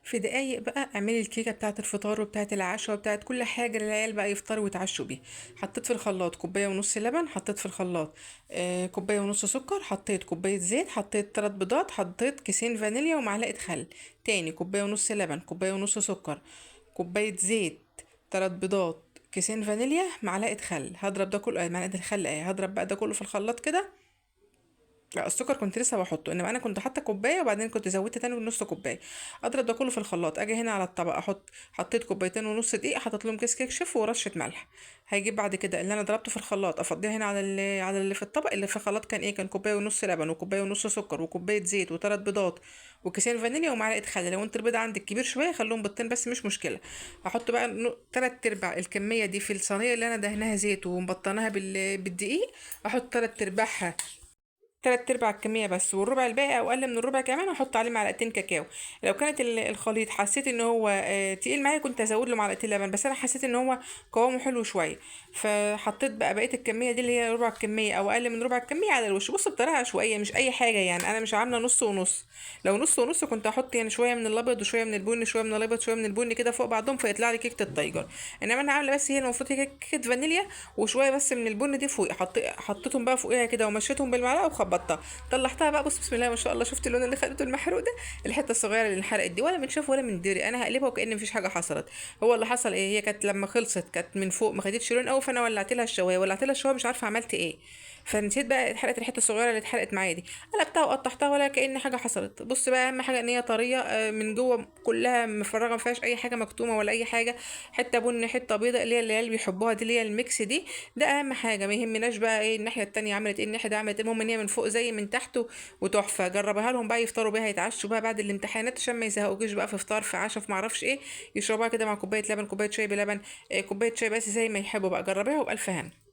في دقايق بقى اعملي الكيكه بتاعه الفطار وبتاعه العشاء وبتاعه كل حاجه للعيال بقى يفطروا ويتعشوا بيها. حطيت في الخلاط كوبايه ونص لبن، حطيت في الخلاط كوبايه ونص سكر، حطيت كوبايه زيت، حطيت 3 بيضات، حطيت كيسين فانيليا ومعلقه خل. تاني كوبايه ونص لبن، كوبايه ونص سكر، كوبايه زيت، 3 بيضات، كيسين فانيليا، معلقه خل. هضرب ده كله معلقه الخل هضرب بقى ده كله في الخلاط كده. لا السكر كنت لسه بحطه، انما انا كنت حاطه كوبايه وبعدين كنت زودت تاني بنص كوبايه. اضرب ده كله في الخلاط، اجي هنا على الطبق حطيت كوبايتين ونص دقيق، حطيت لهم كيس كيك شيف ورشه ملح. هيجيب بعد كده اللي انا ضربته في الخلاط افضيها هنا على اللي في الطبق. اللي في الخلاط كان كان كوبايه ونص لبن وكوبايه ونص سكر وكوبايه زيت و3 بيضات وكيسين فانيليا ومعلقه خل. لو انت البيض عندك كبير شويه خليهم بيضتين بس مش مشكله. هحط بقى 3 ارباع الكميه دي في الصينيه اللي انا دهناها زيت ومبطناها بالدقيق. احط 3 ارباعها، 3 ارباع الكميه بس، والربع الباقي او اقل من الربع كمان احط عليه معلقتين كاكاو. لو كانت الخليط حسيت ان هو تقيل معايا كنت ازود له معلقتين لبن، بس انا حسيت ان هو قوامه حلو شويه، فحطيت بقى بقيه الكميه دي اللي هي ربع الكميه او اقل من ربع الكميه على الوش. بص بطريقه عشوائيه مش اي حاجه يعني، انا مش عامله نص ونص. لو نص ونص كنت احط يعني شويه من الابيض وشويه من البني، شويه من الابيض شويه من البني كده فوق بعضهم فيطلع لي كيكه التايجر. انما انا عامله بس هي المفروض هي كيكه فانيليا وشويه بس من البن دي فوق. حطيتهم بقى فوقيها كده ومشيتهم بالمعلقه وخبطتها. طلعتها بقى، بص بسم الله ما شاء الله، شفت اللون اللي خدته المحروق ده؟ الحته الصغيره اللي انحرقت دي ولا من شاف ولا من دري، انا هقلبها وكأن مفيش حاجه حصلت. هو اللي حصل هي كانت لما خلصت كانت من فوق ما خدتش لون قوي، فانا ولعت لها الشوايه مش عارفه عملت ايه، فنسيت بقى اتحرقت الحته الصغيره اللي اتحرقت معايا دي. قلبتها وقطعتها ولا كأن حاجه حصلت. بص بقى اهم حاجه ان هي طريه من جوه كلها مفرغه ما فيهاش اي حاجه مكتومه ولا اي حاجه. حته بن حته بيضه اللي هي اللي العيال بيحبوها دي اللي هي الميكس دي. ده اهم حاجه، ما يهمناش بقى ايه الناحيه التانية عملت ايه الناحيه دي عملت ايه، المهم ان هي من فوق زي من تحت وتحفه. جربها لهم بقى يفطروا بيها يتعشوا بقى بعد الامتحانات عشان ما يزهقوكيش بقى في فطار في عشاء في معرفش ايه. يشربوها كده مع كوبايه لبن، كوبايه شاي بلبن، كوبايه شاي بس زي ما يحبوا بقى. جربيها وبألف هنا.